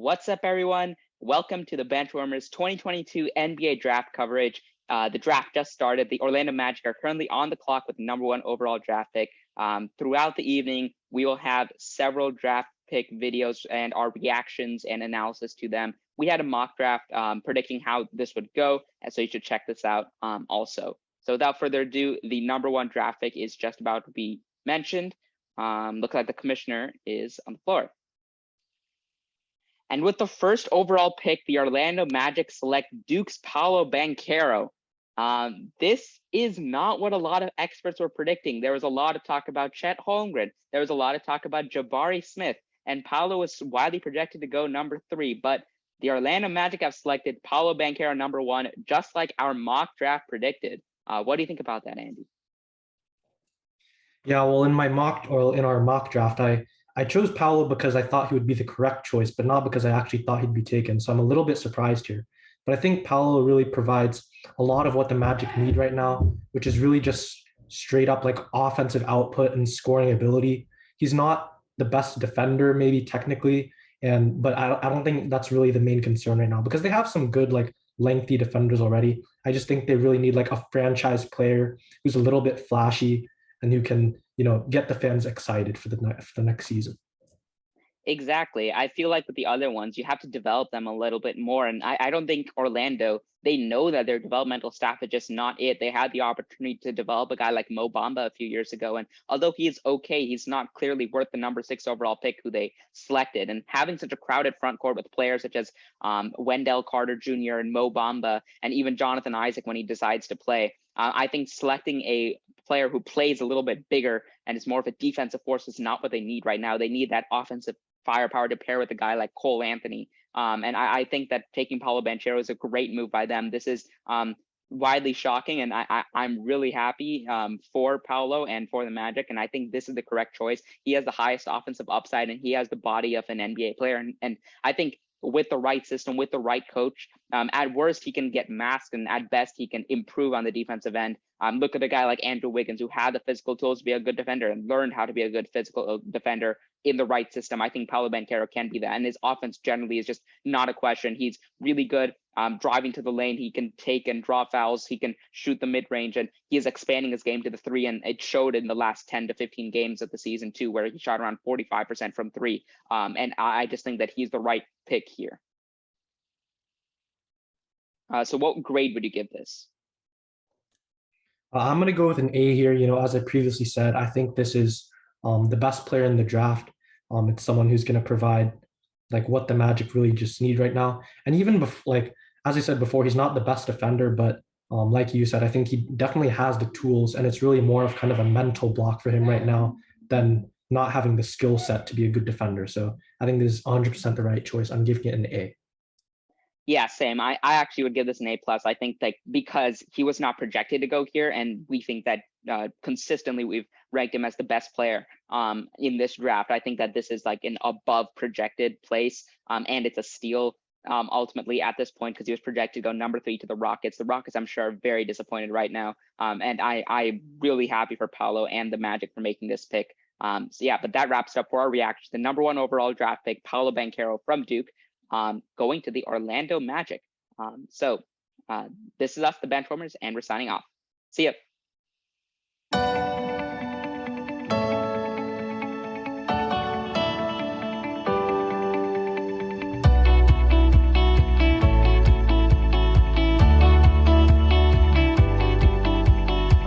What's up, everyone? Welcome to the Benchwarmers 2022 NBA draft coverage. The draft just started. The Orlando Magic are currently on the clock with the #1 overall draft pick. Throughout the evening, we will have several draft pick videos and our reactions and analysis to them. We had a mock draft predicting how this would go, and so you should check this out also. So without further ado, the #1 draft pick is just about to be mentioned. Looks like the commissioner is on the floor. And with the first overall pick, the Orlando Magic select Duke's PAOLO Banchero. This is not what a lot of experts were predicting. There was a lot of talk about Chet Holmgren. There was a lot of talk about Jabari Smith. And PAOLO was widely projected to go #3. But the Orlando Magic have selected PAOLO Banchero #1, just like our mock draft predicted. What do you think about that, Andy? Yeah, well, in our mock draft, I chose Paolo because I thought he would be the correct choice, but not because I actually thought he'd be taken. So I'm a little bit surprised here. But I think Paolo really provides a lot of what the Magic need right now, which is really just straight up like offensive output and scoring ability. He's not the best defender, maybe technically, but I don't think that's really the main concern right now because they have some good like lengthy defenders already. I just think they really need like a franchise player who's a little bit flashy and who can, get the fans excited for the next season. Exactly. I feel like with the other ones, you have to develop them a little bit more. And I don't think Orlando, they know that their developmental staff is just not it. They had the opportunity to develop a guy like Mo Bamba a few years ago. And although he is okay, he's not clearly worth the #6 overall pick who they selected. And having such a crowded front court with players such as Wendell Carter Jr. and Mo Bamba, and even Jonathan Isaac when he decides to play, I think selecting a player who plays a little bit bigger and is more of a defensive force is not what they need right now. They need that offensive firepower to pair with a guy like Cole Anthony. And I think that taking PAOLO Banchero is a great move by them. This is widely shocking, and I'm really happy for PAOLO and for the Magic, and I think this is the correct choice. He has the highest offensive upside, and he has the body of an NBA player, and I think with the right system, with the right coach, at worst, he can get masked, and at best, he can improve on the defensive end. Look at a guy like Andrew Wiggins, who had the physical tools to be a good defender and learned how to be a good physical defender in the right system. I think PAOLO Banchero can be that. And his offense generally is just not a question. He's really good driving to the lane. He can take and draw fouls. He can shoot the mid-range, and he is expanding his game to the 3. And it showed in the last 10 to 15 games of the season too, where he shot around 45% from 3. And I just think that he's the right pick here. So what grade would you give this? I'm going to go with an A here. As I previously said, I think this is the best player in the draft. It's someone who's going to provide like what the Magic really just need right now. And even like as I said before, he's not the best defender, but like you said, I think he definitely has the tools, and it's really more of kind of a mental block for him right now than not having the skill set to be a good defender. So I think this is 100% the right choice. I'm giving it an A. Yeah, same. I actually would give this an A+. I think that because he was not projected to go here, and we think that consistently we've ranked him as the best player in this draft. I think that this is like an above projected place, and it's a steal ultimately at this point because he was projected to go #3 to the Rockets. The Rockets, I'm sure, are very disappointed right now, and I'm really happy for PAOLO and the Magic for making this pick. So yeah, but that wraps up for our reaction to the #1 overall draft pick, PAOLO Banchero from Duke. Going to the Orlando Magic. So this is us, the Benchwarmers, and we're signing off. See ya.